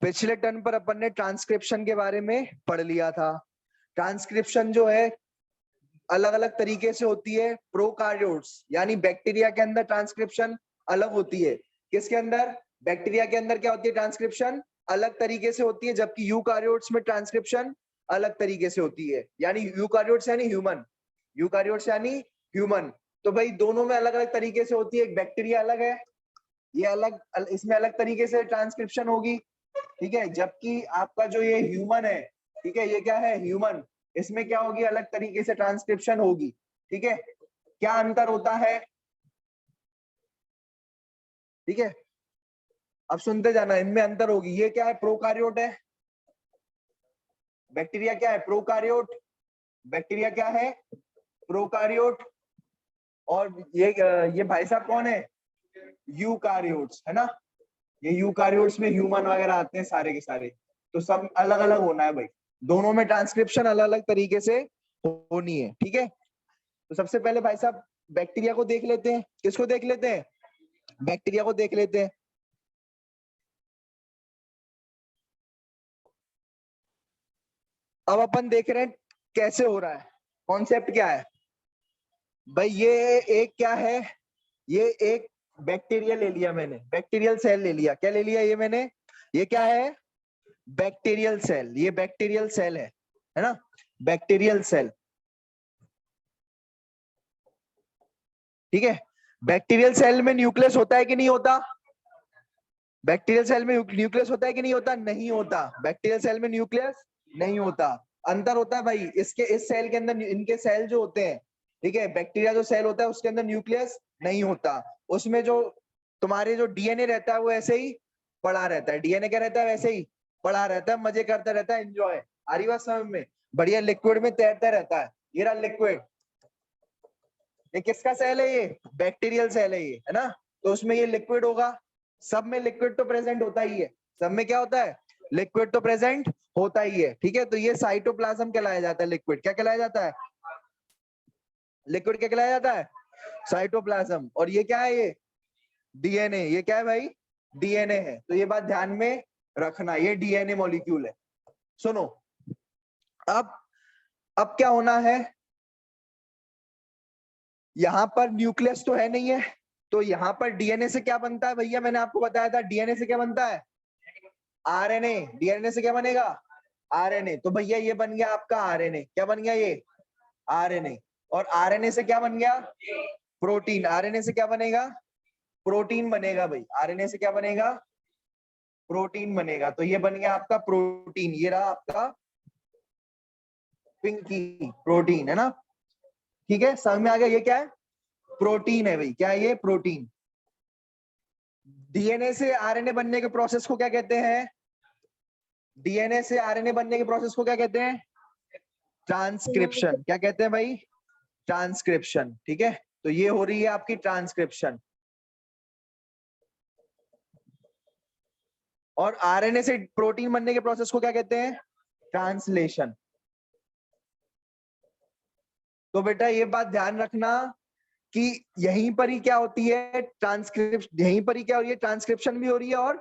पिछले टर्न पर अपन ने ट्रांसक्रिप्शन के बारे में पढ़ लिया था। ट्रांसक्रिप्शन जो है अलग अलग तरीके से होती है। प्रोकार्योट्स यानी बैक्टीरिया के अंदर ट्रांसक्रिप्शन अलग होती है। किसके अंदर? बैक्टीरिया के अंदर क्या होती है? ट्रांसक्रिप्शन अलग तरीके से होती है, जबकि यूकार्योट्स में ट्रांसक्रिप्शन अलग तरीके से होती है। यानी यूकार्योट्स यानी ह्यूमन, यूकार्योट्स यानी ह्यूमन। तो भाई दोनों में अलग अलग तरीके से होती है। एक बैक्टीरिया अलग है, ये अलग, इसमें अलग तरीके से ट्रांसक्रिप्शन होगी, ठीक है। जबकि आपका जो ये ह्यूमन है, ठीक है, ये क्या है? ह्यूमन। इसमें क्या होगी? अलग तरीके से ट्रांसक्रिप्शन होगी, ठीक है। क्या अंतर होता है? ठीक है, अब सुनते जाना, इनमें अंतर होगी। ये क्या है? प्रोकार्योट है। बैक्टीरिया क्या है? प्रोकार्योट। बैक्टीरिया क्या है? प्रोकार्योट। और ये भाई साहब कौन है? यूकार्योट्स, है ना। ये यूकार्योट्स में ह्यूमन वगैरह आते हैं सारे के सारे। तो सब अलग अलग होना है भाई, दोनों में ट्रांसक्रिप्शन अलग अलग तरीके से होनी है, ठीक है। तो सबसे पहले भाई साहब बैक्टीरिया को देख लेते हैं। किसको देख लेते हैं? बैक्टीरिया को देख लेते हैं। अब अपन देख रहे हैं कैसे हो रहा है, कॉन्सेप्ट क्या है भाई। ये एक क्या है? ये एक बैक्टीरिया ले लिया मैंने, बैक्टीरियल सेल ले लिया। क्या ले लिया ये मैंने? ये क्या है? Bacterial cell. ये बैक्टीरियल सेल है ना, बैक्टीरियल सेल, ठीक है। बैक्टीरियल सेल में न्यूक्लियस होता है कि नहीं होता? बैक्टीरियल सेल में न्यूक्लियस होता है कि नहीं होता? नहीं होता। बैक्टीरियल सेल में न्यूक्लियस नहीं होता। अंतर होता है भाई इसके, इस सेल के अंदर, इनके सेल जो होते हैं, ठीक है, बैक्टीरिया जो सेल होता है उसके अंदर न्यूक्लियस नहीं होता। उसमें जो तुम्हारे जो डीएनए रहता है वो ऐसे ही पड़ा रहता है। डीएनए क्या रहता है? वैसे ही पड़ा रहता है, मजे करता रहता है, एंजॉय। आ रही बात समझ में? बढ़िया लिक्विड में तैरता रहता है। ये रहा लिक्विड। ये किसका सेल है? ये बैक्टीरियल सेल है, ये है ना। तो उसमें ये लिक्विड होगा। सब में लिक्विड तो प्रेजेंट होता ही है। सब में क्या होता है? लिक्विड तो प्रेजेंट होता ही है, ठीक है। तो ये साइटोप्लाज्म कहलाया जाता है। लिक्विड क्या कहलाया जाता है? लिक्विड क्या कहलाया जाता है? साइटोप्लाज्म। और ये क्या है? ये डीएनए। ये क्या है भाई? डीएनए है। तो ये बात ध्यान में रखना, ये डीएनए मॉलिक्यूल है। सुनो, अब क्या होना है? यहां पर न्यूक्लियस तो है नहीं है, तो यहां पर डीएनए से क्या बनता है भैया? मैंने आपको बताया था डीएनए से क्या बनता है? आरएनए। डीएनए से क्या बनेगा? आरएनए। तो भैया ये बन गया आपका आरएनए। क्या बन गया? ये आरएनए। और आरएनए से क्या बन गया? प्रोटीन। आरएनए से क्या बनेगा? प्रोटीन बनेगा भाई। आरएनए से क्या बनेगा? प्रोटीन बनेगा। तो ये बन गया आपका प्रोटीन। ये रहा आपका पिंकी प्रोटीन, है ना, ठीक है। समझ में आ गया? ये क्या है? प्रोटीन है भाई। क्या है ये? प्रोटीन। डीएनए से आरएनए बनने के प्रोसेस को क्या कहते हैं? डीएनए से आरएनए बनने के प्रोसेस को क्या कहते हैं? ट्रांसक्रिप्शन। क्या कहते हैं भाई? ट्रांसक्रिप्शन, ठीक है। तो ये हो रही है आपकी ट्रांसक्रिप्शन। और आरएनए से प्रोटीन बनने के प्रोसेस को क्या कहते हैं? ट्रांसलेशन। तो बेटा ये बात ध्यान रखना कि यहीं पर ही क्या होती है? ट्रांसक्रिप्शन। यहीं पर ही क्या हो रही है? ट्रांसक्रिप्शन भी हो रही है और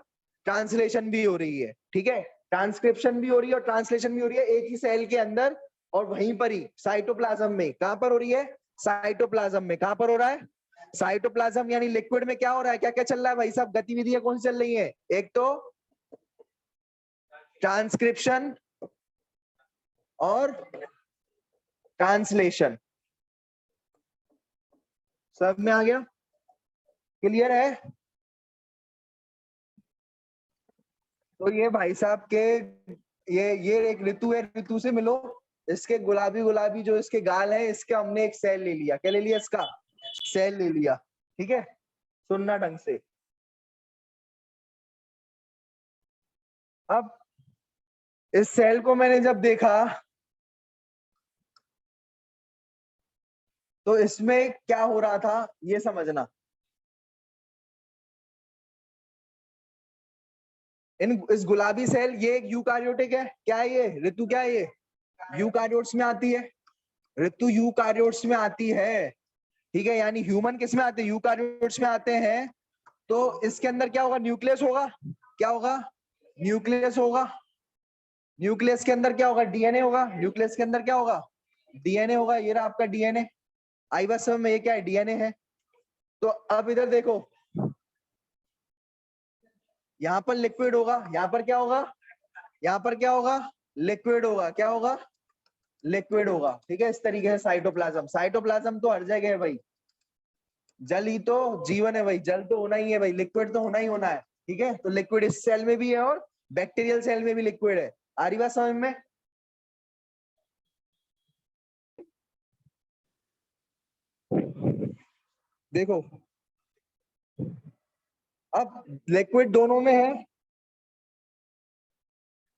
ट्रांसलेशन भी हो रही है, ठीक है। ट्रांसक्रिप्शन भी हो रही है और ट्रांसलेशन भी हो रही है एक ही सेल के अंदर। और वहीं पर ही साइटोप्लाज्म में, कहां पर हो रही है? साइटोप्लाज्म में। कहां पर हो रहा है? साइटोप्लाज्म यानी लिक्विड में क्या हो रहा है? क्या क्या चल रहा है भाई साहब? गतिविधियां कौन सी चल रही है? एक तो ट्रांसक्रिप्शन और ट्रांसलेशन। सब में आ गया? क्लियर है? तो ये भाई साहब के, ये एक ऋतु है, ऋतु से मिलो। इसके गुलाबी गुलाबी जो इसके गाल है, इसके हमने एक सेल ले लिया। क्या ले लिया? इसका सेल ले लिया, ठीक है। सुनना ढंग से। अब इस सेल को मैंने जब देखा तो इसमें क्या हो रहा था ये समझना। इस गुलाबी सेल, ये एक यूकारियोटिक है। क्या है ये? ऋतु क्या है ये? यूकारियोट्स में आती है। ऋतु यूकारियोट्स में आती है, ठीक है। यानी ह्यूमन किस में आते हैं? यूकारियोट्स में आते हैं। तो इसके अंदर क्या होगा? न्यूक्लियस होगा। क्या होगा? न्यूक्लियस होगा, न्यूक्लियस के अंदर क्या होगा, डीएनए होगा, न्यूक्लियस के अंदर क्या होगा, डीएनए होगा, ये रहा आपका डीएनए। आई बात समझ में, ये क्या है, डीएनए है। तो अब इधर देखो, यहाँ पर लिक्विड होगा, यहाँ पर क्या होगा, यहाँ पर क्या होगा, लिक्विड होगा, क्या होगा, लिक्विड होगा, ठीक है। इस तरीके से साइटोप्लाज्म, साइटोप्लाज्म तो हर जगह है भाई, जल ही तो जीवन है भाई, जल तो होना ही है भाई, लिक्विड तो होना ही होना है, ठीक है। तो लिक्विड इस सेल में भी है और बैक्टीरियल सेल में भी लिक्विड है। आ रही बात समझ में? देखो अब लिक्विड दोनों में है,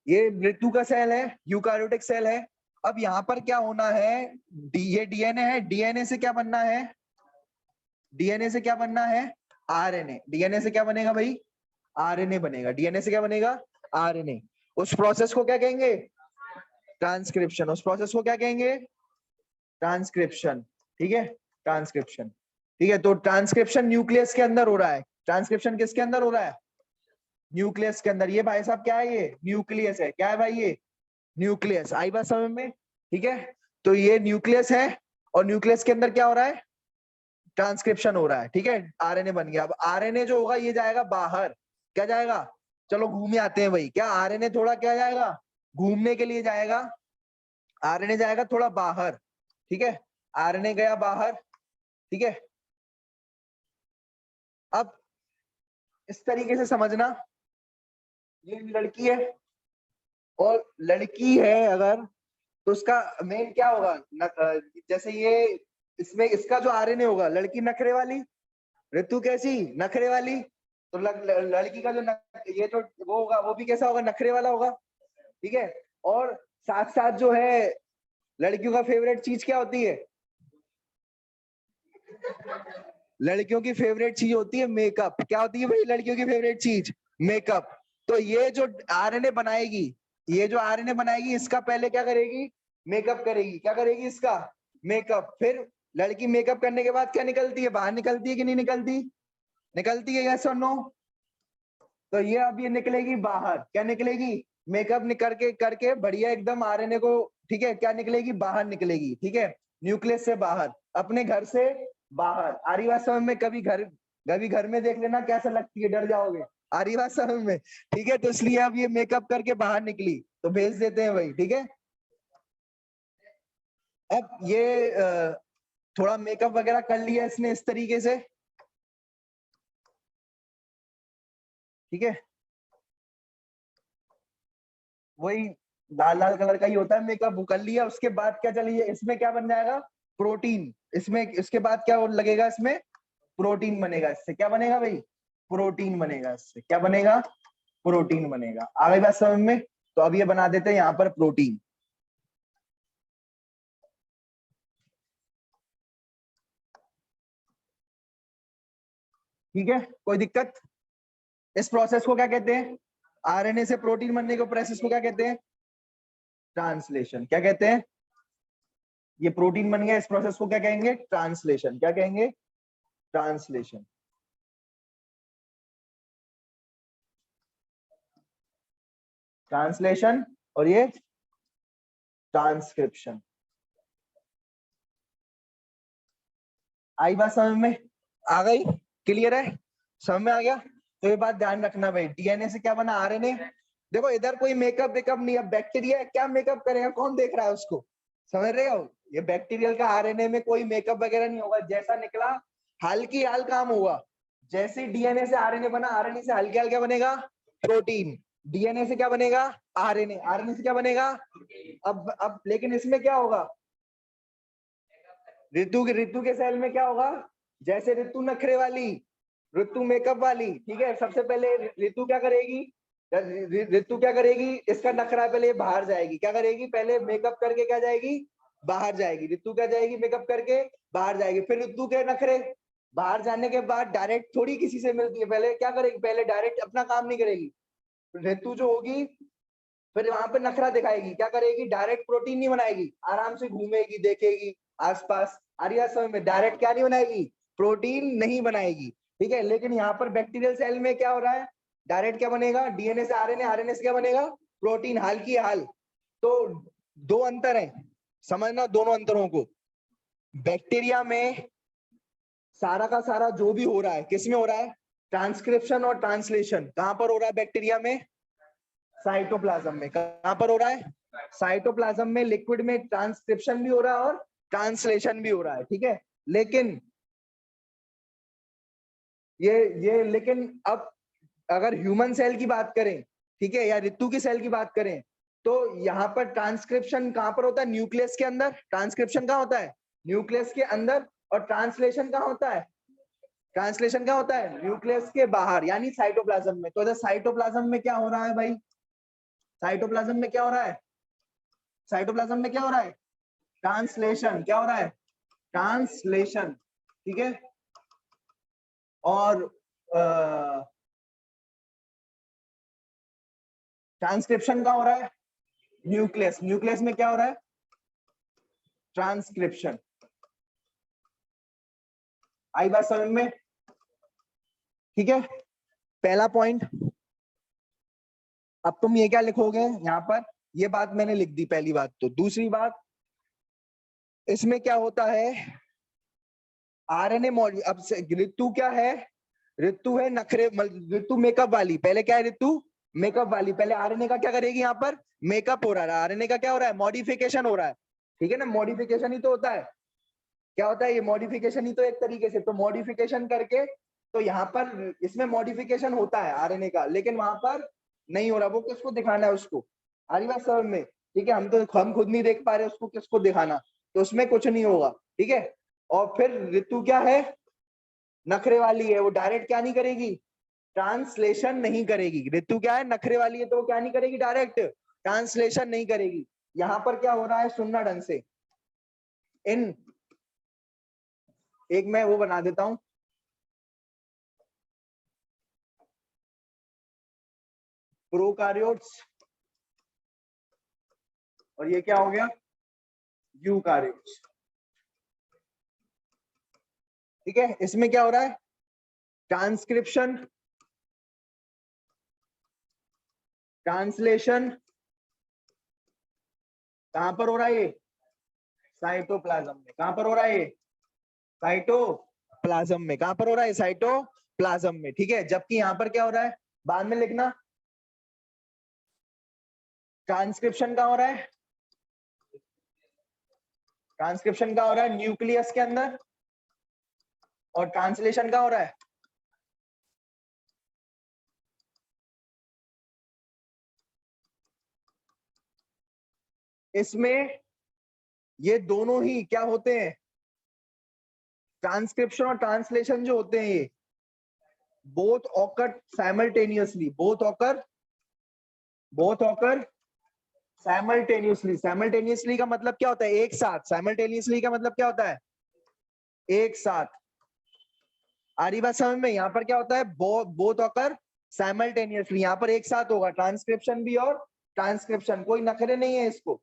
ये मृत्यु का सेल है, यूकारियोटिक सेल है। अब यहाँ पर क्या होना है, ये डीएनए है, डीएनए से क्या बनना है, डीएनए से क्या बनना है, आरएनए। डीएनए से क्या बनेगा भाई, आरएनए बनेगा। डीएनए से क्या बनेगा, आरएनए। उस प्रोसेस को क्या कहेंगे, ट्रांसक्रिप्शन। उस प्रोसेस को क्या कहेंगे, ट्रांसक्रिप्शन, ठीक है, ट्रांसक्रिप्शन, ठीक है। तो ट्रांसक्रिप्शन न्यूक्लियस के अंदर हो रहा है, ट्रांसक्रिप्शन किसके अंदर हो रहा है, न्यूक्लियस के अंदर। ये भाई साहब क्या है, ये न्यूक्लियस है, क्या है भाई, ये न्यूक्लियस। आई बात समझ में, ठीक है। तो ये न्यूक्लियस है और न्यूक्लियस के अंदर क्या हो रहा है, ट्रांसक्रिप्शन हो रहा है, ठीक है। आरएनए बन गया। अब आरएनए जो होगा ये जाएगा बाहर, क्या जाएगा, चलो घूमे आते हैं भाई, क्या आरएनए थोड़ा क्या जाएगा, घूमने के लिए जाएगा, आरएनए जाएगा थोड़ा बाहर, ठीक है। आरएनए गया बाहर, ठीक है। अब इस तरीके से समझना, ये लड़की है और लड़की है अगर, तो उसका मेन क्या होगा, जैसे ये इसमें इसका जो आरएनए होगा, लड़की नखरे वाली, ऋतु कैसी, नखरे वाली। तो लड़की का जो ये जो वो होगा, वो भी कैसा होगा, नखरे वाला होगा, ठीक है। और साथ साथ जो है, लड़कियों का फेवरेट चीज क्या होती है, लड़कियों की फेवरेट चीज होती है मेकअप। क्या होती है भाई लड़कियों की फेवरेट चीज, मेकअप। तो ये जो आरएनए बनाएगी, ये जो आरएनए बनाएगी, इसका पहले क्या करेगी, मेकअप करेगी। क्या करेगी, इसका मेकअप। फिर लड़की मेकअप करने के बाद क्या निकलती है, बाहर निकलती है कि नहीं निकलती, निकलती है, यस और नो। तो ये अब ये निकलेगी बाहर, क्या निकलेगी, मेकअप करके करके बढ़िया एकदम आरएनए को, ठीक है, क्या निकलेगी, बाहर निकलेगी, ठीक है। न्यूक्लियस से बाहर, अपने घर से बाहर। आ रही बात समझ में? कभी घर में देख लेना कैसा लगती है, डर जाओगे। आ रही बात समझ में, ठीक है। तो इसलिए अब ये मेकअप करके बाहर निकली, तो भेज देते हैं भाई, ठीक है। अब ये थोड़ा मेकअप वगैरह कर लिया इसने इस तरीके से, ठीक है। वही लाल लाल कलर का ही होता है मेकअप, वो कर लिया। उसके बाद क्या चलिए, इसमें क्या बन जाएगा, प्रोटीन। इसमें इसके बाद क्या लगेगा, इसमें प्रोटीन बनेगा। इससे क्या बनेगा भाई, प्रोटीन बनेगा। इससे क्या बनेगा, प्रोटीन बनेगा। आ गई बात समझ में? तो अब ये बना देते हैं यहाँ पर प्रोटीन, ठीक है। कोई दिक्कत? इस प्रोसेस को क्या कहते हैं, आरएनए से प्रोटीन बनने के प्रोसेस को क्या कहते हैं, ट्रांसलेशन। क्या कहते हैं, ये प्रोटीन बन गया, इस प्रोसेस को क्या कहेंगे, ट्रांसलेशन। क्या कहेंगे, ट्रांसलेशन। ट्रांसलेशन और ये ट्रांसक्रिप्शन। आई बात समझ में? आ गई, क्लियर है, समझ में आ गया। तो ये बात ध्यान रखना भाई, डीएनए से क्या बना, आरएनए। देखो इधर कोई मेकअप वेकअप नहीं है, बैक्टीरिया क्या मेकअप करेगा, कौन देख रहा है उसको, समझ रहे हो। ये बैक्टीरियल का आरएनए में कोई मेकअप वगैरह नहीं होगा, जैसा निकला हल्की हाल काम होगा। जैसे डीएनए से आरएनए बना, आरएनए से हल्के हाल क्या बनेगा, प्रोटीन। डीएनए से क्या बनेगा, आरएनए, आरएनए से क्या बनेगा। अब लेकिन इसमें क्या होगा, ऋतु के सेल में क्या होगा, जैसे ऋतु नखरे वाली, ऋतु मेकअप वाली, ठीक है। सबसे पहले ऋतु क्या करेगी, ऋतु क्या करेगी, इसका नखरा पहले बाहर जाएगी। क्या करेगी, पहले मेकअप करके क्या जाएगी, बाहर जाएगी। ऋतु क्या जाएगी, मेकअप करके बाहर जाएगी। फिर ऋतु के नखरे, बाहर जाने के बाद डायरेक्ट थोड़ी किसी से मिलती है, पहले क्या करेगी, पहले डायरेक्ट अपना काम नहीं करेगी। ऋतु जो होगी फिर वहां पे नखरा दिखाएगी, क्या करेगी, डायरेक्ट प्रोटीन नहीं बनाएगी, आराम से घूमेगी, देखेगी आसपास। आरिया समय में डायरेक्ट क्या नहीं बनाएगी, प्रोटीन नहीं बनाएगी, ठीक है। लेकिन यहाँ पर बैक्टीरियल सेल में क्या हो रहा है, डायरेक्ट क्या बनेगा, डीएनए से आरएनए, आरएनए से क्या बनेगा, प्रोटीन, हाल की हाल। तो दो अंतर है, समझना दोनों अंतरों को। बैक्टीरिया में सारा का सारा जो भी हो रहा है किस में हो रहा है, ट्रांसक्रिप्शन और ट्रांसलेशन कहां पर हो रहा है बैक्टीरिया में, साइटोप्लाज्म में। कहां पर हो रहा है, साइटोप्लाज्म में। लिक्विड में ट्रांसक्रिप्शन भी हो रहा है और ट्रांसलेशन भी हो रहा है, ठीक है। लेकिन ये लेकिन अब अगर ह्यूमन सेल की बात करें, ठीक है, या ऋतु की सेल की बात करें, तो यहाँ पर ट्रांसक्रिप्शन कहां पर होता है, न्यूक्लियस के अंदर। ट्रांसक्रिप्शन कहां होता है, न्यूक्लियस के अंदर। और ट्रांसलेशन कहां होता है, ट्रांसलेशन क्या होता है, न्यूक्लियस के बाहर, यानी साइटोप्लाज्म में। तो साइटोप्लाज्म में क्या हो रहा है भाई, साइटोप्लाज्म में क्या हो रहा है, साइटोप्लाज्म में क्या हो रहा है, ट्रांसलेशन। क्या हो रहा है, ट्रांसलेशन, ठीक है। और ट्रांसक्रिप्शन का हो रहा है न्यूक्लियस, न्यूक्लियस में क्या हो रहा है, ट्रांसक्रिप्शन। आई बात समझ में, ठीक है। पहला पॉइंट। अब तुम ये क्या लिखोगे यहाँ पर, ये बात मैंने लिख दी पहली बात। तो दूसरी बात, इसमें क्या होता है, आरएनए मॉड्यूल। अब ऋतु क्या है, ऋतु है नखरे, ऋतु मेकअप वाली। पहले क्या है, ऋतु मेकअप वाली। पहले आरएनए का क्या करेगी, यहाँ पर मेकअप हो रहा है, आरएनए का क्या हो रहा है, मॉडिफिकेशन हो रहा है, ठीक है ना। मॉडिफिकेशन ही तो होता है, क्या होता है ये मॉडिफिकेशन ही तो, एक तरीके से। तो मॉडिफिकेशन करके, तो यहाँ पर इसमें मॉडिफिकेशन होता है आरएनए का, लेकिन वहां पर नहीं हो रहा। वो किसको दिखाना है, उसको। आ रही बात समझ में, ठीक है। हम खुद नहीं देख पा रहे, उसको किसको दिखाना। तो उसमें कुछ नहीं होगा, ठीक है। और फिर ऋतु क्या है, नखरे वाली है, वो डायरेक्ट क्या नहीं करेगी, ट्रांसलेशन नहीं करेगी। ऋतु क्या है, नखरे वाली है, तो वो क्या नहीं करेगी, डायरेक्ट ट्रांसलेशन नहीं करेगी। यहाँ पर क्या हो रहा है, सुनना ढंग से। इन एक मैं वो बना देता हूं, प्रोकार्योट्स, और ये क्या हो गया, यूकार्योट्स, ठीक है। इसमें क्या हो रहा है, ट्रांसक्रिप्शन, ट्रांसलेशन कहां पर हो रहा है, ये साइटोप्लाज्म में। कहां पर हो रहा है ये, साइटोप्लाज्म में। कहां पर हो रहा है, साइटोप्लाज्म में, ठीक है। जबकि यहां पर क्या हो रहा है, बाद में लिखना, ट्रांसक्रिप्शन का हो रहा है, ट्रांसक्रिप्शन का हो रहा है न्यूक्लियस के अंदर, और ट्रांसलेशन का हो रहा है इसमें। ये दोनों ही क्या होते हैं, ट्रांसक्रिप्शन और ट्रांसलेशन जो होते हैं, ये both occur simultaneously, both occur simultaneously. Simultaneously का मतलब क्या होता है, एक साथ। साइमल्टेनियसली का मतलब क्या होता है, एक साथ। आ रही बात समझ में, यहाँ पर क्या होता है, बोथ ऑकर साइमल्टेनियसली, यहाँ पर एक साथ होगा, ट्रांसक्रिप्शन भी और ट्रांसक्रिप्शन। कोई नखरे नहीं है इसको,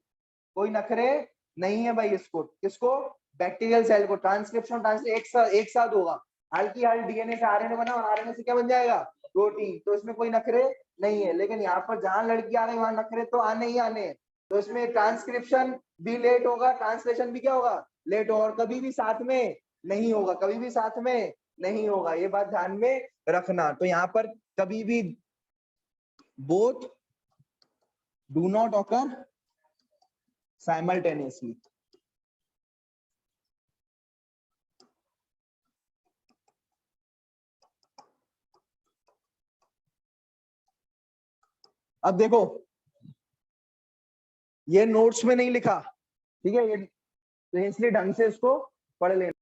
कोई नखरे नहीं है भाई इसको। किसको, बैक्टीरियल सेल को। ट्रांसक्रिप्शन ट्रांसलेशन एक साथ होगा। हाल की हाल डीएनए से आरएनए बना, आरएनए से क्या बन जाएगा, प्रोटीन। तो इसमें कोई नखरे नहीं है। लेकिन यहाँ पर जहां लड़की आ रही है वहां नखरे तो आने ही आने हैं। तो इसमें ट्रांसक्रिप्शन भी लेट होगा, ट्रांसलेशन भी क्या होगा, लेट होगा। और कभी भी साथ में नहीं होगा, कभी भी साथ में नहीं होगा, ये बात ध्यान में रखना। तो यहाँ पर कभी भी both do not occur simultaneously. अब देखो, ये नोट्स में नहीं लिखा, ठीक है। ये तो इसलिए ढंग से इसको पढ़ लेना।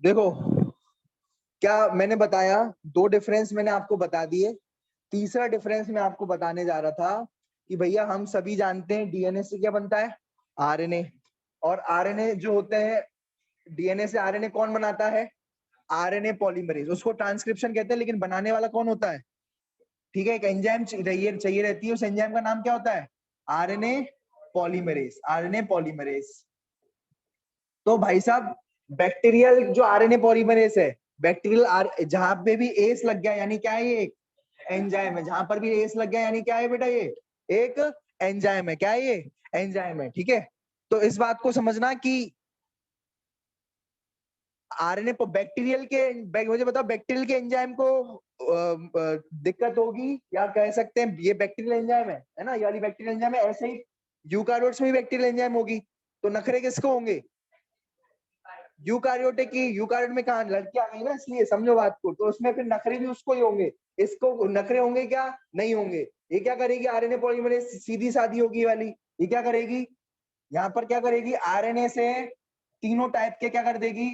देखो क्या मैंने बताया, दो डिफरेंस मैंने आपको बता दिए, तीसरा डिफरेंस मैं आपको बताने जा रहा था कि भैया हम सभी जानते हैं डीएनए से क्या बनता है, आरएनए। और आरएनए जो होते हैं, डीएनए से आरएनए कौन बनाता है, आरएनए पॉलीमरेज। उसको ट्रांसक्रिप्शन कहते हैं, लेकिन बनाने वाला कौन होता है, ठीक है, एक एंजाइम चाहिए रहती है, उस एंजाइम का नाम क्या होता है, आरएनए पॉलीमरेज, आरएनए पॉलीमरेज। तो भाई साहब बैक्टीरियल जो आरएनए पॉलीमरेज है, बैक्टीरियल जहां पे भी एस लग गया यानी क्या है, ये एक एंजाइम है। जहां पर भी एस लग गया यानी क्या है बेटा, ये एक एंजाइम है। क्या है ये, एंजाइम है, ठीक है। तो इस बात को समझना कि आरएनए बैक्टीरियल के, मुझे बताओ बैक्टीरियल के एंजाइम को दिक्कत होगी, या कह सकते हैं ये बैक्टीरियल एंजाइम है ना, ये वाली बैक्टीरियल एंजाइम है। ऐसे ही यूकारियोट्स में भी बैक्टीरियल एंजाइम होगी, तो नखरे किसको होंगे, यूकारियोटिक की। यूकारियोट में कहा लड़कियां आ गई ना, इसलिए समझो बात को, तो उसमें फिर नखरे भी उसको ही होंगे। इसको नखरे होंगे क्या, नहीं होंगे। ये क्या करेगी, आरएनए पॉलीमरेज सीधी सादी होगी ये वाली, ये क्या करेगी, यहाँ पर क्या करेगी, आरएनए से तीनों टाइप के क्या कर देगी,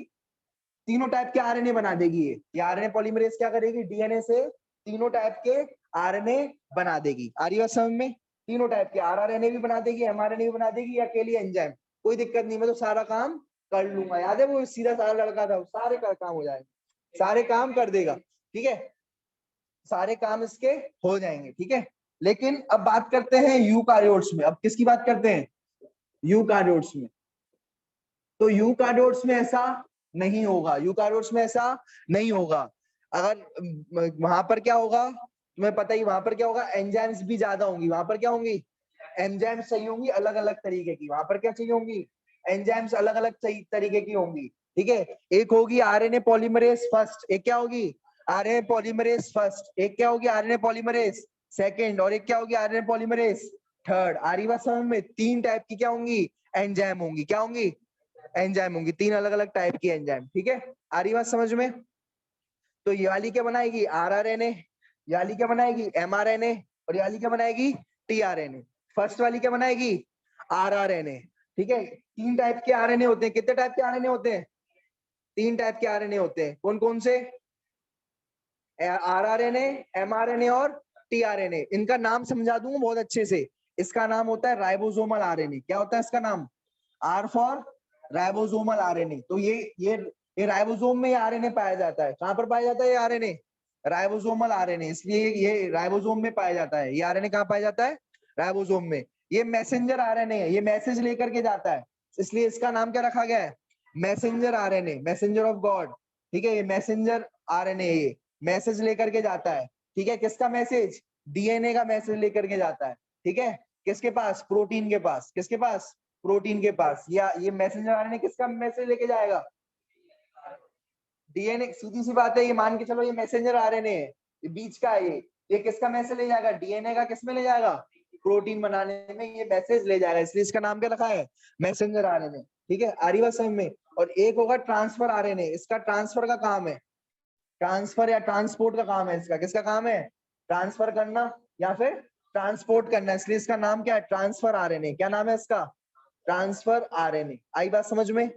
तीनों टाइप के आरएनए बना देगी। ये आरएनए पॉलीमरेज क्या करेगी, डीएनए से तीनों टाइप के आरएनए बना देगी। आ रही बात समझ में, तीनों टाइप के आरआरएनए भी बना देगी, एमआरएनए भी बना देगी, या अकेली एंजाइम, कोई दिक्कत नहीं, मैं तो सारा काम कर लूंगा। याद है वो सीधा सारा लड़का था, सारे का काम हो जाएगा, सारे काम कर देगा, ठीक है, सारे काम इसके हो जाएंगे, ठीक है। लेकिन अब बात करते हैं यूकारियोट्स में। अब किसकी बात करते हैं, यूकारियोट्स में। तो यूकारियोट्स में ऐसा नहीं होगा, यूकारियोट्स में ऐसा नहीं होगा। अगर वहां पर क्या होगा तुम्हें पता ही, वहां पर क्या होगा, एंजाइम्स भी ज्यादा होंगी। वहां पर क्या होंगी, एंजाइम्स चाहिए होंगी अलग अलग तरीके की। वहां पर क्या चाहिए होंगी, एंजाइम्स अलग अलग तरीके की होंगी, ठीक है। एक होगी आरएनए पॉलीमरेज फर्स्ट, एक क्या होगी, आरएनए पॉलीमरेज फर्स्ट, एक क्या होगी, आरएनए पॉलीमरेज सेकंड, और एक क्या होगी, आरएनए पॉलीमरेज थर्ड। आ रही बात समझ में, तीन टाइप की क्या होंगी, एंजाइम होंगी। क्या होंगी, एंजाइम होंगी, तीन अलग अलग टाइप की एंजाइम, ठीक है। आ रही बात समझ में। तो ये वाली क्या बनाएगी, आरआरएनए, ये वाली क्या बनाएगी, एमआरएनए, और ये वाली क्या बनाएगी, टीआरएनए। फर्स्ट वाली क्या बनाएगी, आरआरएनए, ठीक है। तीन टाइप के आरएनए होते हैं। कितने टाइप के आरएनए होते हैं, तीन टाइप के आरएनए होते हैं। कौन कौन से, आरआरएनए, एमआरएनए और टीआरएनए। इनका नाम समझा दूंगा बहुत अच्छे से। इसका नाम होता है राइबोसोमल आरएनए। क्या होता है इसका नाम, आर फॉर राइबोसोमल आरएनए। तो ये राइबोसोम में आरएनए पाया जाता है। कहां पर पाया जाता है ये आरएनए, राइबोसोमल आरएनए, इसलिए ये राइबोसोम में पाया जाता है। ये आरएनए कहां पाया जाता है, राइबोसोम में। ये मैसेंजर आरएनए है, ये मैसेज लेकर के जाता है, इसलिए इसका नाम क्या रखा गया है, messenger RNA, messenger of God, ठीक है। ये मैसेंजर आरएनए, ये मैसेज लेकर के जाता है, ठीक है। किसका मैसेज, डीएनए का मैसेज लेकर के जाता है, ठीक है। किसके पास, प्रोटीन के पास, किसके पास, प्रोटीन के पास। या ये मैसेंजर आरएनए किसका मैसेज लेके जाएगा, डीएनए। सीधी सी बात है, ये मान के चलो ये मैसेंजर आरएनए है, ये बीच का है, ये किसका मैसेज ले जाएगा, डीएनए का। किस में ले जाएगा, प्रोटीन बनाने में ये मैसेज ले जाएगा, इसलिए इसका नाम क्या रखा है, मैसेंजर आरएनए, ठीक है। आ रही बात समझ में। और एक होगा ट्रांसफर आरएनए, इसका ट्रांसफर का काम है, ट्रांसफर या ट्रांसपोर्ट का काम है इसका। किसका काम है, ट्रांसफर करना या फिर ट्रांसपोर्ट करना, इसलिए इसका नाम क्या है, ट्रांसफर आरएनए। क्या नाम है इसका, ट्रांसफर आरएनए। आई बात समझ में।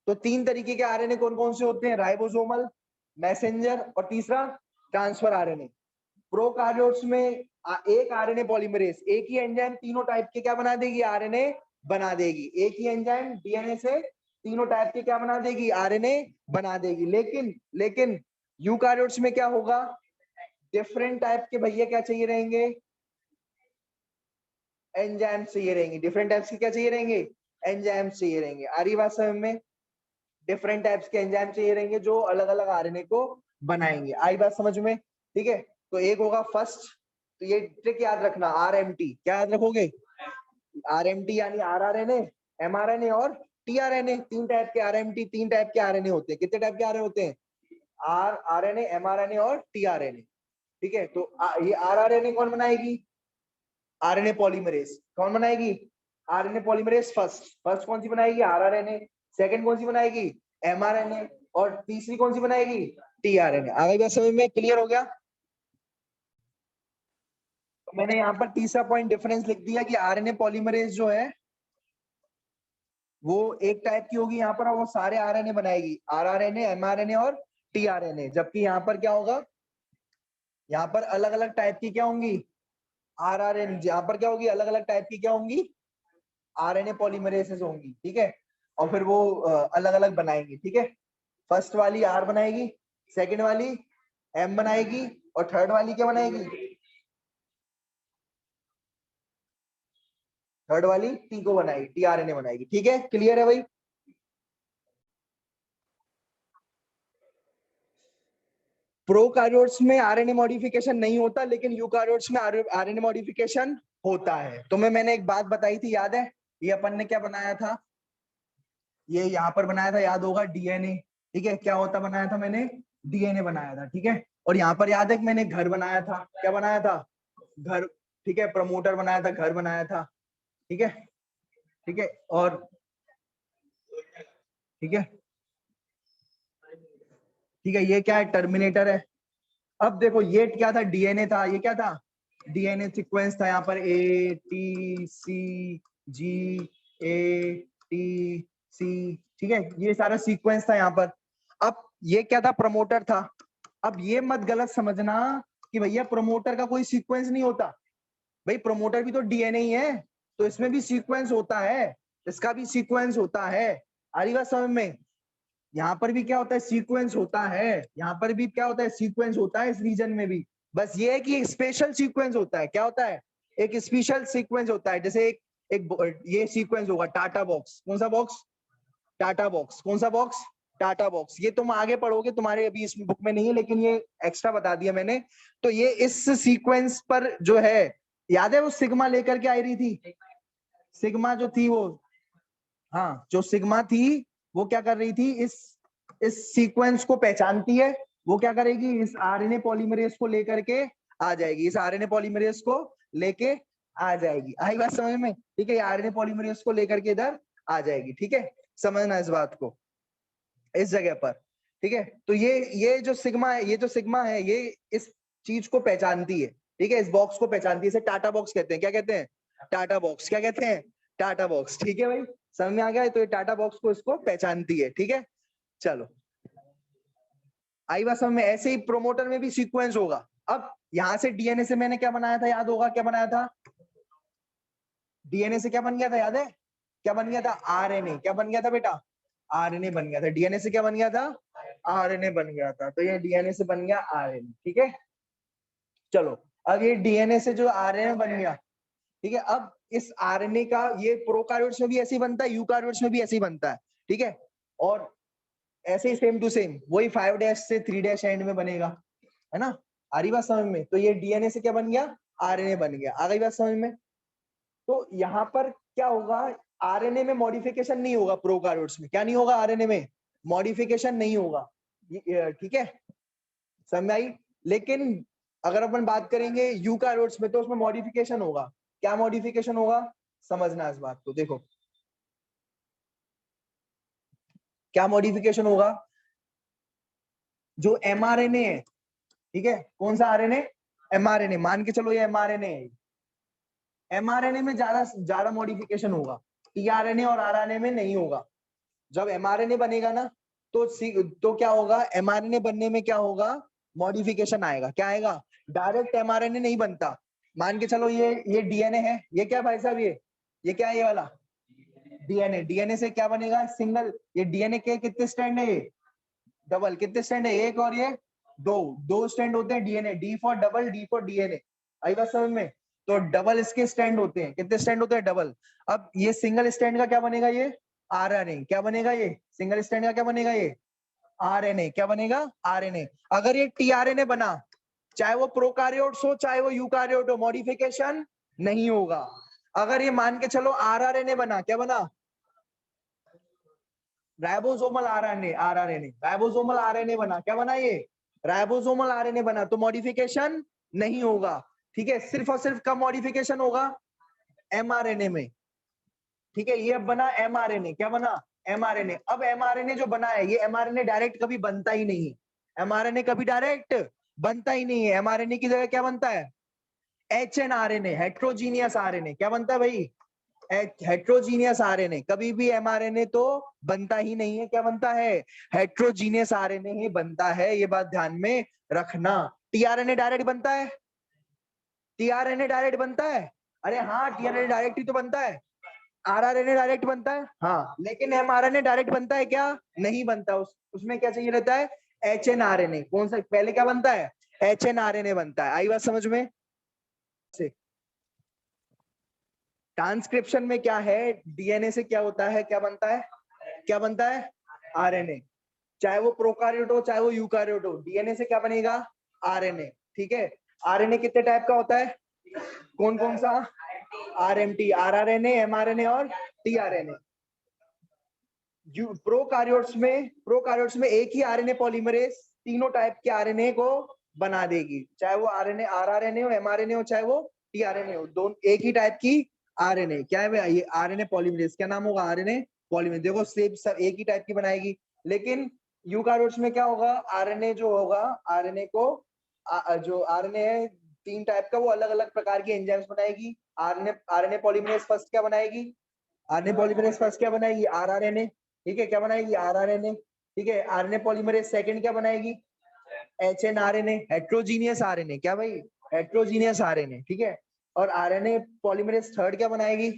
तो तीन तरीके के आरएनए कौन कौन से होते हैं, राइबोसोमल, मैसेंजर और तीसरा ट्रांसफर आरएनए। प्रोकार्योट्स में एक आरएनए पॉलीमरेज, एक ही एंजाइम तीनों टाइप के क्या बना देगी, आरएनए बना देगी। एक ही एंजाइम डीएनए से तीनों टाइप के क्या बना देगी, आरएनए बना देगी। लेकिन यूकार्योट्स में क्या होगा, डिफरेंट टाइप के भैया क्या चाहिए रहेंगे, एंजाइम चाहिए रहेंगे। डिफरेंट टाइप्स के क्या चाहिए रहेंगे, एंजाइम चाहिए रहेंगे। आ रही बात समझ में, डिफरेंट टाइप्स के एंजाइम चाहिए रहेंगे जो अलग अलग आरएनए को बनाएंगे। आई बात समझ में, ठीक है। तो एक होगा फर्स्ट, तो ये ट्रिक याद रखना, आरएमटी। क्या याद रखोगे, आरएमटी यानी आरआरएनए, एमआरएनए और टीआरएनए। तीन टाइप के आरएमटी, तीन टाइप के आरएनए होते हैं। कितने टाइप के आरएनए होते हैं, आरएनए, एमआरएनए और टीआरएनए, ठीक है। तो ये आरआरएनए कौन बनाएगी, आरएनए पॉलीमरेज। कौन बनाएगी, आरएनए पॉलीमरेज फर्स्ट। फर्स्ट कौन सी बनाएगी, आरआरएनए। सेकंड कौन सी बनाएगी, एमआरएनए। और तीसरी कौन सी बनाएगी, टीआरएनए। आ गई बात समझ में, क्लियर हो गया। तो मैंने यहाँ पर तीसरा पॉइंट डिफरेंस लिख दिया कि आरएनए पॉलीमरेज जो है वो एक टाइप की होगी यहाँ पर, वो सारे आरएनए बनाएगी, आरआरएनए, एमआरएनए और टीआरएनए। जबकि यहाँ पर क्या होगा, यहाँ पर अलग अलग टाइप की क्या होंगी, आरआरएनए। यहाँ पर क्या होगी, अलग अलग टाइप की क्या होंगी, आरएनए पॉलीमरेसेस होंगी। ठीक है, और फिर वो अलग अलग बनाएंगी। ठीक है, फर्स्ट वाली आर बनाएगी, सेकंड वाली एम बनाएगी, और थर्ड वाली क्या बनाएगी, थर्ड वाली टी को बनाएगी, टीआरएनए बनाएगी। ठीक है, क्लियर है भाई। प्रोकार्योट्स में आरएनए मॉडिफिकेशन नहीं होता, लेकिन यूकार्योट्स में आरएनए मॉडिफिकेशन होता है। तो मैंने एक बात बताई थी, याद है, ये अपन ने क्या बनाया था, ये यहाँ पर बनाया था, याद होगा, डीएनए। ठीक है, क्या होता बनाया था मैंने, डीएनए बनाया था। ठीक है, और यहाँ पर याद है कि मैंने घर बनाया था, क्या बनाया था, घर। ठीक है, प्रमोटर बनाया था, घर बनाया था। ठीक है, ठीक है, और ठीक है, ठीक है, ये क्या है, टर्मिनेटर है। अब देखो, ये क्या था, डीएनए था, ये क्या था, डीएनए सीक्वेंस था। यहाँ पर A T C ji A T C, ठीक है, ये सारा सीक्वेंस था यहाँ पर। अब ये क्या था, प्रमोटर था। अब ये मत गलत समझना कि भैया प्रमोटर का कोई सीक्वेंस नहीं होता। भाई प्रमोटर भी तो डीएनए ही है, तो इसमें भी सीक्वेंस होता है, इसका भी सीक्वेंस होता है। आ रही बात समझ में, यहाँ पर भी क्या होता है, सीक्वेंस होता है, यहाँ पर भी क्या होता है, सीक्वेंस होता है, इस रीजन में भी। बस ये है कि स्पेशल सीक्वेंस होता है। क्या होता है, एक स्पेशल सीक्वेंस होता है। जैसे एक ये सीक्वेंस होगा, टाटा बॉक्स। कौन सा बॉक्स, टाटा बॉक्स। कौन सा बॉक्स, टाटा बॉक्स। ये तुम आगे पढ़ोगे, तुम्हारे अभी इस बुक में नहीं है, लेकिन ये एक्स्ट्रा बता दिया मैंने। तो ये इस सीक्वेंस पर जो है, याद है वो सिग्मा लेकर के आई रही थी, सिग्मा जो थी वो, हाँ, जो सिग्मा थी वो क्या कर रही थी, इस सीक्वेंस को पहचानती है। वो क्या करेगी, इस आरएनए पॉलीमरेज को लेकर के आ जाएगी, इस आरएनए पॉलीमरेज को लेके आ जाएगी। आई बात समझ में, ठीक है, आरएनए पॉलीमरेज को लेकर के इधर आ जाएगी। ठीक है, समझना इस बात को, इस जगह पर। ठीक है, तो ये जो सिग्मा है, ये जो सिग्मा है, ये इस चीज को पहचानती है। ठीक है, इस बॉक्स को पहचानती है, इसे टाटा बॉक्स कहते हैं। क्या कहते हैं, टाटा बॉक्स। क्या कहते हैं, टाटा बॉक्स। ठीक है भाई, समझ में आ गया है? तो ये टाटा बॉक्स को इसको पहचानती है। ठीक है, चलो, आई बात समझ में। ऐसे ही प्रोमोटर में भी सीक्वेंस होगा। अब यहां से डीएनए से मैंने क्या बनाया था, याद होगा, क्या बनाया था, डीएनए से क्या बन गया था, याद है, क्या बन गया था, आरएनए। क्या बन गया था बेटा, आरएनए बन गया था। डीएनए से क्या बन गया था, आरएनए बन गया था। तो ये डीएनए से बन गया आरएनए। ठीक है, चलो, अब ये डीएनए से जो आरएनए बन गया, ठीक है, अब इस आरएनए का ये प्रोकार्योट्स में भी ऐसे ही बनता है, यूकार्योट्स में भी ऐसे ही बनता है। ठीक है, और ऐसे ही सेम टू सेम वही 5 डैश से 3 डैश एंड में बनेगा, है ना। आ रही बात समझ में। तो ये डीएनए से क्या बन गया, आरएनए बन गया। आ गई बात समझ में। तो यहाँ पर क्या होगा, आरएनए में मॉडिफिकेशन नहीं होगा, प्रोकार्योट्स में क्या नहीं होगा, आरएनए में मॉडिफिकेशन नहीं होगा। ठीक है, समझ में आई। लेकिन अगर अपन बात करेंगे यूकार्योट्स में, तो उसमें मॉडिफिकेशन होगा। क्या मॉडिफिकेशन होगा, समझना इस बात को। देखो क्या मॉडिफिकेशन होगा, जो एमआरएनए है, ठीक है, कौन सा आरएनए, एमआरएनए। मान के चलो ये एमआरएनए है, एमआरएनए में ज्यादा ज्यादा मॉडिफिकेशन होगा, टीआरएनए और आरएनए में नहीं होगा। जब एमआरएनए बनेगा ना, तो क्या होगा, एमआरएनए बनने में क्या होगा, मॉडिफिकेशन आएगा। क्या आएगा, डायरेक्ट एमआरएनए नहीं बनता। मान के चलो ये डीएनए है, ये क्या भाई साहब, ये क्या है, ये वाला डीएनए। डीएनए से क्या बनेगा, सिंगल। ये डीएनए के कितने स्टैंड है, ये डबल। कितने स्टैंड है, एक और ये दो, दो स्टैंड होते हैं DNA, D for double, D for DNA. आई बात समझ में। तो डबल इसके स्टैंड होते हैं, कितने स्टैंड होते हैं, डबल। अब ये सिंगल स्टैंड का क्या बनेगा, ये आरएनए। क्या बनेगा, ये सिंगल स्टैंड का क्या बनेगा, ये आरएनए। क्या बनेगा, आरएनए। अगर ये टीआरएनए बना, चाहे वो प्रोकार्योट्स हो चाहे वो यूकार्योट हो, मॉडिफिकेशन नहीं होगा। अगर ये मान के चलो आरआरएनए बना, क्या बना, ribosomal RNA, rRNA, ribosomal RNA बना, क्या बना, ये राइबोसोमल आरएनए बना, तो मॉडिफिकेशन नहीं होगा। ठीक है, सिर्फ और सिर्फ कब मॉडिफिकेशन होगा, एमआरएनए में। ठीक है, ये अब बना एमआरएनए। क्या बना, एमआरएनए। अब एमआरएनए जो बना है, ये एमआरएनए डायरेक्ट कभी बनता ही नहीं है। एमआरएनए कभी डायरेक्ट बनता ही नहीं है। एमआरएनए की जगह क्या बनता है, एचएनआरएनए, हेट्रोजीनियस आरएनए। क्या बनता है भाई, हेट्रोजीनियस आरएनए, कभी भी एमआरएनए तो बनता ही नहीं है, क्या बनता है? हेट्रोजीनियस आरएनए ही बनता है, ये बात ध्यान में रखना। टीआरएनए डायरेक्ट बनता है, टीआरएनए डायरेक्ट बनता है, अरे हाँ टीआरएनए डायरेक्ट ही तो बनता है। आरआरएनए डायरेक्ट बनता है हाँ, लेकिन एमआरएनए डायरेक्ट बनता है क्या? नहीं बनता, उसमें क्या चाहिए रहता है? एचएनआरएनए। कौन सा पहले क्या बनता है? एचएनआरएनए बनता है। आई बात समझ में? ट्रांसक्रिप्शन में क्या है? डीएनए से क्या होता है, क्या बनता है? क्या बनता है? आरएनए। चाहे वो प्रोकार्योट हो चाहे वो यूकार्योट हो, डीएनए से क्या बनेगा? आरएनए। ठीक है। आरएनए कितने टाइप का होता है? कौन कौन सा? आरएमटी, आरआरएनए, एमआरएनए और टीआरएनए। प्रोकार्योट्स में एक ही आरएनए पॉलीमरेज तीनों टाइप के आरएनए को बना देगी, चाहे वो आरएनए आरआरएनए हो, एमआरएनए हो, चाहे वो टीआरएनए हो, दोनों एक ही टाइप की आरएनए। क्या है भाई? ये आरएनए पॉलीमरेज, क्या नाम होगा? RNA polymerase. देखो सेम सब एक ही टाइप की बनाएगी, लेकिन यूकार्योट्स में क्या होगा? आरएनए जो होगा, आरएनए को जो आरएनए है तीन टाइप का, वो अलग अलग प्रकार की एंजाइम्स बनाएगी। आरएनए आरएनए पॉलीमरेज फर्स्ट क्या बनाएगी? आरएनए पॉलीमरेज फर्स्ट क्या बनाएगी? आरआरएनए। ठीक है, क्या बनाएगी? आरआरएनए। ठीक है, आरएनए पॉलीमरेज सेकंड क्या बनाएगी? HnRNA, heterogeneous RNA. क्या भाई? Heterogeneous RNA. ठीक है, और आरएनए पॉलीमरेज थर्ड क्या बनाएगी?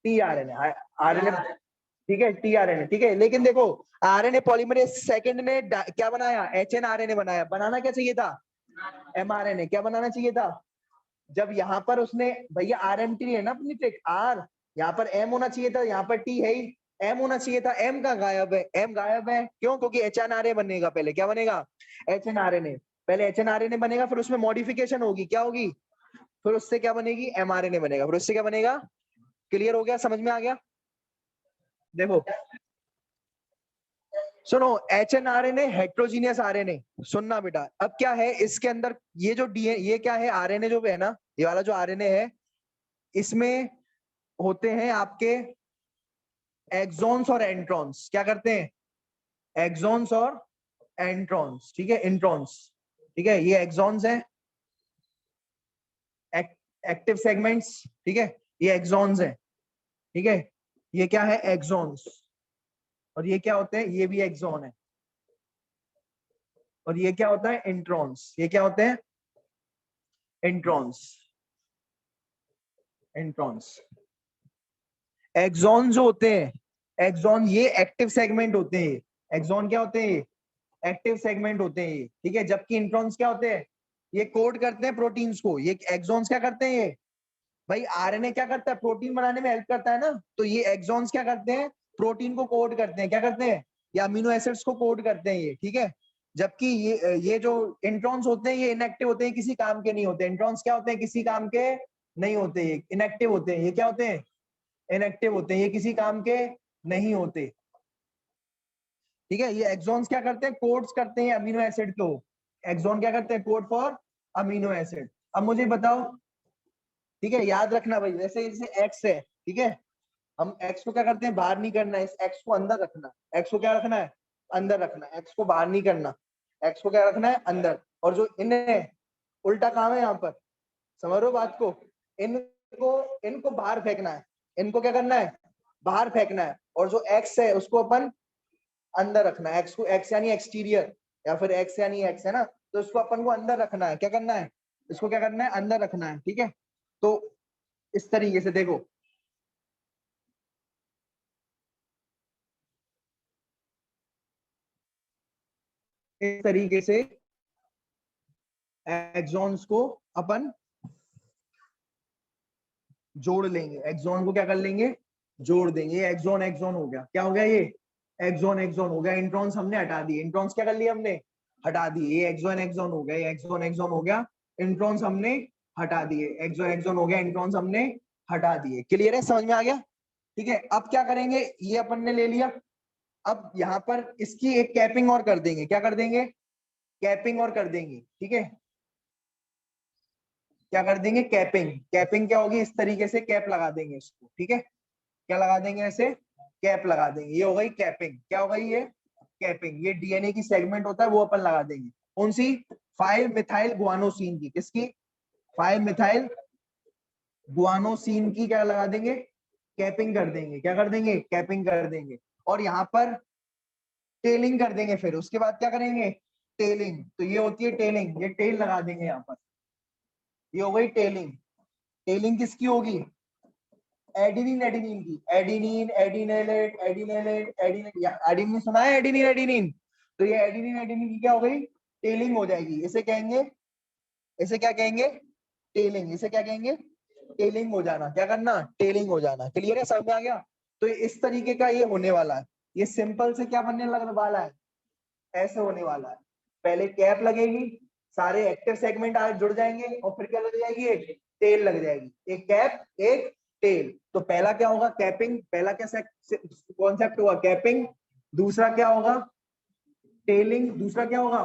टीआरएनए। आरएनए, ठीक है, टीआरएनए। ठीक है, लेकिन देखो आरएनए पॉलीमरेज सेकंड ने क्या बनाया? एचएनआरएनए बनाया। बनाना क्या चाहिए था? एमआरएनए। क्या बनाना चाहिए था? जब यहाँ पर उसने भैया आरएमटी है ना अपनी ट्रिक, आर यहाँ पर एम होना चाहिए था, यहाँ पर टी है ही, एम होना चाहिए था। एम कहाँ गायब है? एम गायब है क्यों? क्योंकि एचएनआरए बनेगा पहले। क्या बनेगा? एचएनआरएनए। पहले एचएनआरएनए बनेगा, फिर उसमें मॉडिफिकेशन होगी। क्या होगी? फिर उससे क्या बनेगी? एमआरएनए बनेगा। फिर उससे क्या बनेगा? क्लियर हो गया? समझ में आ गया? देखो सुनो, एचएनआरएनए हेट्रोजीनियस आरएनए। सुनना बेटा, अब क्या है इसके अंदर? ये जो डीएनए, ये क्या है? आरएनए जो है ना, ये वाला जो आरएनए है, इसमें होते हैं आपके एक्सॉन्स और एंट्रॉन्स। क्या करते हैं? एक्सॉन्स और एंट्रॉन्स। ठीक है, इंट्रॉन्स। ठीक है, ये एक्सॉन्स है, एक्टिव सेगमेंट्स। ठीक है, ये एक्सॉन्स है। ठीक है, ये क्या है? एक्सॉन्स। और ये क्या होते हैं? ये भी एक्सॉन है। और ये क्या होता है? इंट्रॉन्स। ये क्या होते हैं? इंट्रॉन्स। इंट्रॉन्स। एक्सॉन जो होते हैं, एक्सॉन ये एक्टिव सेगमेंट होते हैं। एक्सॉन क्या होते हैं? एक्टिव सेगमेंट होते हैं ये। ठीक है, जबकि इंट्रॉन्स क्या होते हैं? ये कोड करते हैं प्रोटीन्स को। ये एक्सॉन्स क्या करते हैं? ये भाई आरएनए क्या करता है? प्रोटीन बनाने में हेल्प करता है ना, तो ये एक्सॉन्स क्या करते हैं? प्रोटीन को कोड करते हैं। क्या करते हैं? ये अमीनो एसिड्स को कोड करते हैं ये। ठीक है, जबकि ये जो इंट्रॉन्स होते हैं ये इनएक्टिव होते हैं, किसी काम के नहीं होते। इंट्रॉन्स क्या होते हैं? किसी काम के नहीं होते, ये इनएक्टिव होते हैं। ये क्या होते हैं? इनएक्टिव होते हैं, ये किसी काम के नहीं होते। ठीक है, ये एक्सॉन्स क्या करते हैं? कोड्स करते हैं अमीनो एसिड को। एक्सॉन क्या करते हैं? Code for amino acid. अब मुझे बताओ, ठीक है, याद रखना भाई, जैसे जैसे एक्स है, ठीक है, हम एक्स को क्या करते हैं? बाहर नहीं करना है, इस एक्स को अंदर रखना। एक्स को क्या रखना है? अंदर रखना। एक्स को बाहर नहीं करना, एक्स को क्या रखना है? अंदर। और जो इन है, उल्टा काम है यहाँ पर। समझ रहे हो बात को? इनको इनको बाहर फेंकना है। इनको क्या करना है? बाहर फेंकना है। और जो एक्स है उसको अपन अंदर रखना है। एक्स को, एक्स यानी एक्सटीरियर, या फिर एक्स यानी एक्स है ना, तो इसको अपन को अंदर रखना है। क्या करना है? इसको क्या करना है? अंदर रखना है। ठीक है, तो इस तरीके से देखो, इस तरीके से एक्सॉन्स को अपन जोड़ लेंगे। एक्सॉन को क्या कर लेंगे? जोड़ देंगे। ये एक्सॉन एक्सॉन हो गया। क्या हो गया? ये एक्सॉन एक्सॉन हो गया। इंट्रॉन्स हमने हटा दिए। इंट्रॉन्स क्या कर लिया हमने? हटा दिए। ये एक्सॉन एक्सॉन हो गया। ये एक्सॉन एक्सॉन हो गया। इंट्रॉन्स हमने हटा दिए। एक्सॉन एक्सॉन हो गया, इंट्रॉन्स हमने हटा दिए। क्लियर है? समझ में आ गया? ठीक है, अब क्या करेंगे? ये अपन ने ले लिया। अब यहाँ पर इसकी एक कैपिंग और कर देंगे। क्या कर देंगे? कैपिंग और कर देंगे। ठीक है, क्या कर देंगे? कैपिंग। कैपिंग क्या होगी? इस तरीके से कैप लगा देंगे इसको। ठीक है, क्या लगा देंगे? ऐसे कैप लगा देंगे। ये हो गई कैपिंग। क्या हो गई? ये कैपिंग। ये डीएनए की सेगमेंट होता है, वो अपन लगा देंगे। कौन सी? 5 मिथाइल गुआनोसिन की। किसकी? 5 मिथाइल गुआनोसिन की क्या लगा देंगे, कैपिंग कर देंगे, क्या कर देंगे, कैपिंग कर देंगे। और यहाँ पर टेलिंग कर देंगे, फिर उसके बाद क्या करेंगे, टेलिंग। तो ये होती है टेलिंग, ये टेल लगा देंगे यहाँ पर, ये हो गई टेलिंग। टेलिंग किसकी होगी, एडिनिन एडिनिन की, एडिनिन एडिनिलेट एडिनिलेट एडिनिन, एडिनिन सुना है, एडिनिन एडिनिन। तो ये एडिनिन एडिनिन की क्या हो गई, टेलिंग हो जाएगी। इसे कहेंगे, इसे क्या कहेंगे, टेलिंग। इसे क्या कहेंगे, टेलिंग हो जाना। क्या करना, टेलिंग हो जाना। क्लियर है, समझ में आ गया। तो इस तरीके का ये होने वाला है। ये सिंपल से क्या बनने लगने वाला है, ऐसे होने वाला है। पहले कैप लगेगी, सारे एक्टिव सेगमेंट आज जुड़ जाएंगे, और फिर क्या लग जाएगी, एक टेल लग जाएगी। एक कैप एक टेल। तो पहला क्या होगा, कैपिंग। पहला क्या कॉन्सेप्ट हुआ, कैपिंग। दूसरा क्या होगा, टेलिंग। दूसरा क्या होगा,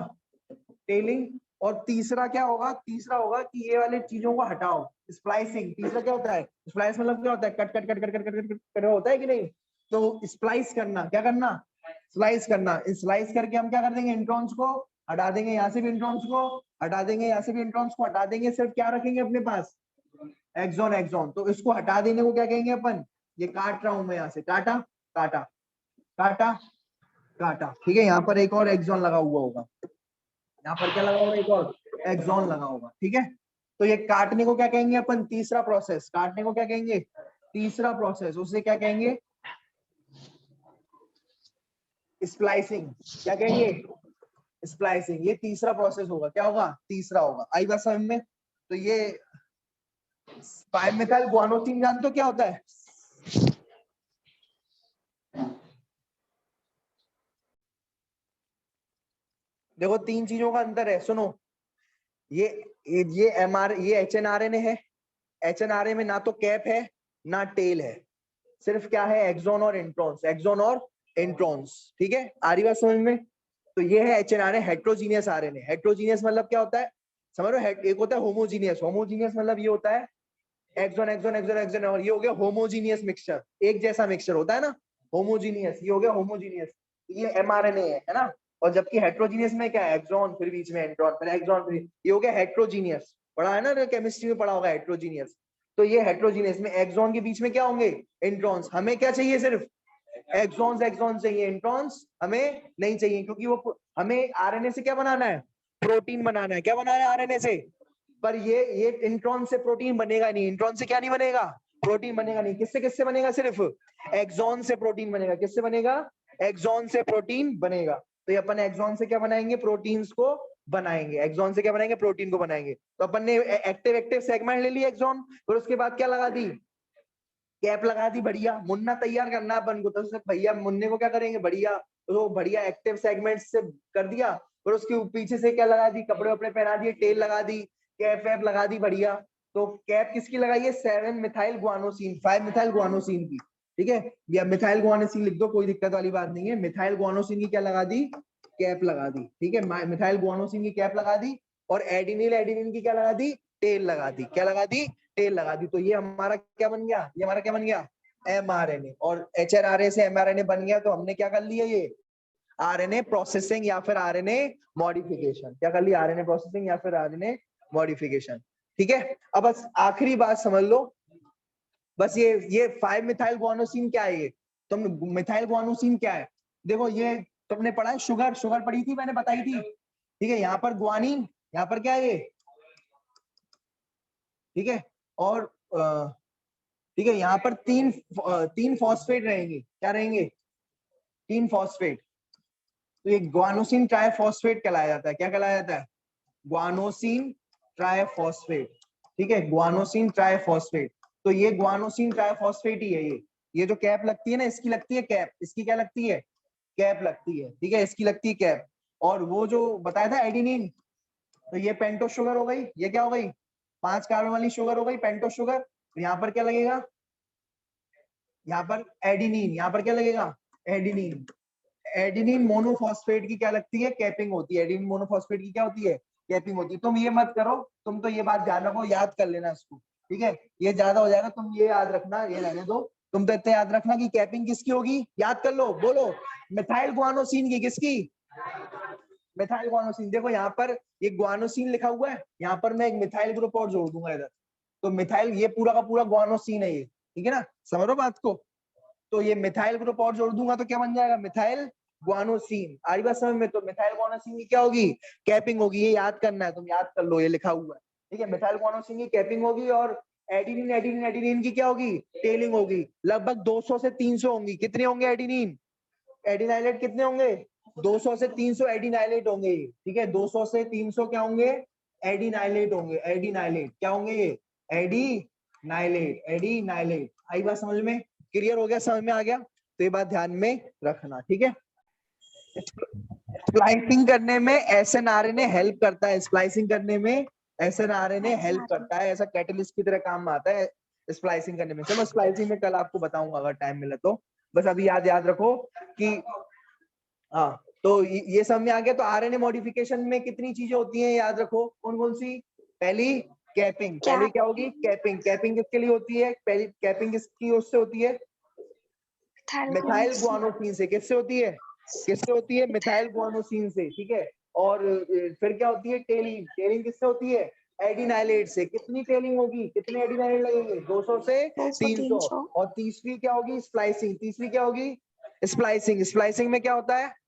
टेलिंग। और तीसरा क्या होगा, तीसरा होगा कि ये वाले चीजों को हटाओ, स्प्लाइसिंग। तीसरा क्या होता है, स्प्लाइस मतलब क्या होता है, cut cut cut cut cut cut cut cut होता है कि नहीं। तो स्प्लाइस करना, क्या करना, स्लाइस करना। स्लाइस करके हम क्या कर देंगे, इंट्रॉन्स को हटा देंगे, यहाँ से भी इंट्रॉन्स को हटा देंगे, यहाँ से भी इंट्रॉन्स को हटा देंगे। सिर्फ क्या रखेंगे अपने पास, एक्सॉन। एक्सॉन तो इसको हटा देने को क्या कहेंगे अपन, ये काट रहा हूं मैं, यहाँ से काटा काटा काटा काटा। ठीक है, यहाँ पर एक और एक्सॉन लगा हुआ होगा, यहाँ पर क्या लगा होगा, एक और एक्सॉन लगा होगा। ठीक है, तो ये काटने को क्या कहेंगे अपन, तीसरा प्रोसेस। काटने को क्या कहेंगे, तीसरा प्रोसेस। उसे क्या कहेंगे, स्प्लाइसिंग। क्या कहेंगे, स्प्लाइसिंग। ये तीसरा प्रोसेस होगा, क्या होगा, तीसरा होगा। आई बात समझ में। तो ये 5 मेथाइल गुआनोसिन जानते हो क्या होता है, देखो तीन चीजों का अंतर है, सुनो। ये ये एचएनआरएनए है। एचएनआरए में ना तो कैप है ना टेल है, सिर्फ क्या है, एक्सॉन और इंट्रॉन्स, एक्सॉन और इंट्रॉन्स। ठीक है, आ रही बात समझ में। तो ये है एचएनआरए, हेट्रोजीनियस आरएनए। हेट्रोजीनियस मतलब क्या होता है, समझ रहे हो। एक होता है होमोजीनियस। होमोजीनियस मतलब ये होता है एक्सॉन एक्सॉन एक्सॉन एक्सॉन, और ये हो गया होमोजीनियस मिक्सचर, एक जैसा मिक्सचर होता है ना, होमोजीनियस। ये हो गया होमोजीनियस, ये एमआरएनए है ना। और जबकि हेट्रोजीनियस में क्या है, एक्सॉन फिर बीच में इंट्रॉन फिर एक्सॉन फिर, ये हो गया हेट्रोजीनियस। पढ़ा है ना, केमिस्ट्री में पढ़ा होगा हेट्रोजीनियस। तो ये हेट्रोजीनियस में एक्सॉन के बीच में क्या होंगे, इंट्रॉन्स। हमें क्या चाहिए, सिर्फ एक्सॉन्स। एक्सॉन चाहिए, इंट्रॉन्स हमें नहीं चाहिए, क्योंकि वो हमें आरएनए से क्या बनाना है, प्रोटीन बनाना है। क्या बनाना है आरएनए से, पर ये इंट्रॉन से प्रोटीन बनेगा नहीं। इंट्रॉन से क्या नहीं बनेगा, प्रोटीन बनेगा नहीं। किससे किससे बनेगा, सिर्फ एक्सॉन से प्रोटीन बनेगा। किससे बनेगा, एक्सॉन से प्रोटीन बनेगा। तो ये अपन एक्सॉन से क्या बनाएंगे, प्रोटीन्स को बनाएंगे। एक्सॉन से क्या बनाएंगे, प्रोटीन को बनाएंगे। तो अपन ने एक्टिव एक्टिव सेगमेंट ले लिया एक्सॉन, फिर उसके बाद क्या लगा दी, कैप लगा दी। बढ़िया मुन्ना तैयार करना अपन को, तो भैया मुन्ने को क्या करेंगे, बढ़िया तो बढ़िया एक्टिव सेगमेंट से कर दिया। फिर उसके पीछे से क्या लगा दी, कपड़े वपड़े पहना दिए, टेल लगा दी, कैप वैप लगा दी, बढ़िया। तो कैप किसकी लगाई है, 7 मिथाइल गुआनोसिन, 5 मिथाइल गुआनोसिन की। ठीक है, या मिथाइल गुआनोसिन लिख दो, कोई दिक्कत वाली बात नहीं है। मिथाइल गुआनोसिन की क्या लगा दी, कैप लगा दी। ठीक है, मिथाइल गुआनोसिन की कैप लगा दी। और एडिनिल एडिनिन की क्या लगा दी, टेल लगा दी। क्या लगा दी, टेल लगा दी। तो ये हमारा क्या बन गया, ये हमारा क्या बन गया, एमआरएनए। और एचआरआरए से एमआरएनए बन गया। तो हमने क्या कर लिया, ये आरएनए प्रोसेसिंग या फिर आरएनए मॉडिफिकेशन। क्या कर लिया, आरएनए प्रोसेसिंग या फिर आरएनए मॉडिफिकेशन। ठीक है, अब बस आखिरी बात समझ लो, बस ये 5 मिथाइल गुआनोसिन क्या है, ये तुम मिथाइल गुआनोसिन क्या है, देखो ये तुमने पढ़ा है, शुगर। शुगर पढ़ी थी, मैंने बताई थी। ठीक है, यहाँ पर गुआनिन, यहाँ पर क्या है ये, ठीक है। और ठीक है, यहाँ पर तीन फॉस्फेट रहेंगे। क्या रहेंगे, तीन फॉस्फेट। तो ये ग्वानोसिन ट्राइफॉस्फेट कहलाया जाता है। क्या कहलाया जाता है, ग्वानोसिन ट्राइफॉस्फेट। ठीक है, ग्वानोसिन ट्राइफॉस्फेट। तो ये ग्वानोसिन ट्राइफॉस्फेट ही है। ये जो कैप लगती है ना, इसकी लगती है कैप। इसकी क्या लगती है, कैप लगती है। ठीक है, इसकी लगती है कैप। और वो जो बताया था एडिनिन, तो ये पेंटो शुगर हो गई। ये क्या हो गई, 5 कार्बन वाली शुगर हो गई, पेंटो शुगर। यहाँ पर क्या लगेगा, यहाँ पर एडिनिन। यहाँ पर क्या लगेगा, एडिनिन। एडिनिन मोनोफॉस्फेट की क्या लगती है, कैपिंग होती है। एडिनिन मोनोफॉस्फेट की क्या होती है, कैपिंग होती है। तुम ये मत करो, तुम तो ये बात ध्यान रखो, याद कर लेना इसको। ठीक है, ये ज्यादा हो जाएगा, तुम ये याद रखना, ये रहने दो। तुम तो इतना याद रखना कि कैपिंग किसकी होगी, याद कर लो, बोलो, मिथाइल गुआनोसिन की। किसकी, मिथाइल गुआनोसिन। देखो यहाँ पर ये गुआनोसिन लिखा हुआ है, यहाँ पर मैं एक मिथाइल ग्रुप और जोड़ दूंगा इधर। तो मिथाइल ये पूरा का पूरा गुआनोसिन है ये, ठीक है ना, समझ रहे हो बात को। तो ये मिथाइल ग्रुप और जोड़ दूंगा तो क्या बन जाएगा, मिथाइल गुआनोसिन। आ रही बात समझ में। तो मिथाइल गुआनोसिन की क्या होगी, कैपिंग होगी। ये याद करना है, तुम याद कर लो, ये लिखा हुआ है, ठीक है। मिथाइल गुआनोसिन की कैपिंग होगी और एडिनिन एडिनिन एडिनिन की क्या होगी, टेलिंग होगी। लगभग 200 से 300 होंगी। कितने होंगे एडिनिन, एडिनाइलेट कितने होंगे, 200 से 300 एडिनाइलेट होंगे, ठीक है। 200 से 300 क्या होंगे, एडिनाइलेट होंगे। एडिनाइलेट क्या होंगे ये, एडिनाइलेट, एडिनाइलेट। आई बात समझ में, क्लियर हो गया, समझ में आ गया। तो ये बात ध्यान में रखना, ठीक है। स्प्लाइसिंग करने में एसएनआरएनए हेल्प करता है, स्प्लाइसिंग करने में एसएनआरएनए हेल्प करता है, ऐसा कैटलिस्ट की तरह काम में आता है स्प्लाइसिंग करने में। चलो स्प्लाइसिंग में कल आपको बताऊंगा अगर टाइम मिला तो। बस अभी याद याद रखो कि हाँ, तो ये समझ में आ गया। तो आरएनए मॉडिफिकेशन में कितनी चीजें होती हैं, याद रखो। कौन कौन सी, पहली कैपिंग, पहली क्या होगी, कैपिंग। कैपिंग किसके लिए होती है, पहली कैपिंग किसकी उससे होती है, मिथाइल गुआनोसिन से। किससे होती है, किससे होती है, मिथाइल गुआनोसिन से, ठीक है। और फिर क्या होती है, टेलिंग। टेलिंग किससे होती है, एडिनाइलेट से। कितनी टेलिंग होगी, कितने एडिनाइलेट लगेंगे, 200 से 300। और तीसरी क्या होगी, स्प्लाइसिंग। तीसरी क्या होगी, स्प्लाइसिंग। स्प्लाइसिंग में क्या होता है,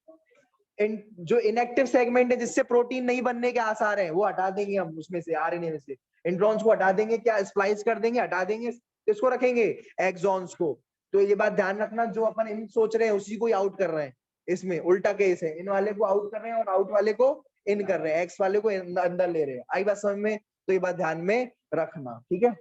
जो इनएक्टिव सेगमेंट है जिससे प्रोटीन नहीं बनने के आसार हैं, वो हटा देंगे हम उसमें से, आरएनए में से इंट्रॉन्स को हटा देंगे, क्या स्प्लाइस कर देंगे, हटा देंगे। किसको रखेंगे, एक्सॉन्स को। तो ये बात ध्यान रखना, जो अपन इन सोच रहे हैं उसी को आउट कर रहे हैं। इसमें उल्टा केस है, इन वाले को आउट कर रहे हैं और आउट वाले को इन कर रहे हैं, एक्स वाले को अंदर ले रहे हैं। आई बात समझ में। तो ये बात ध्यान में रखना, ठीक है।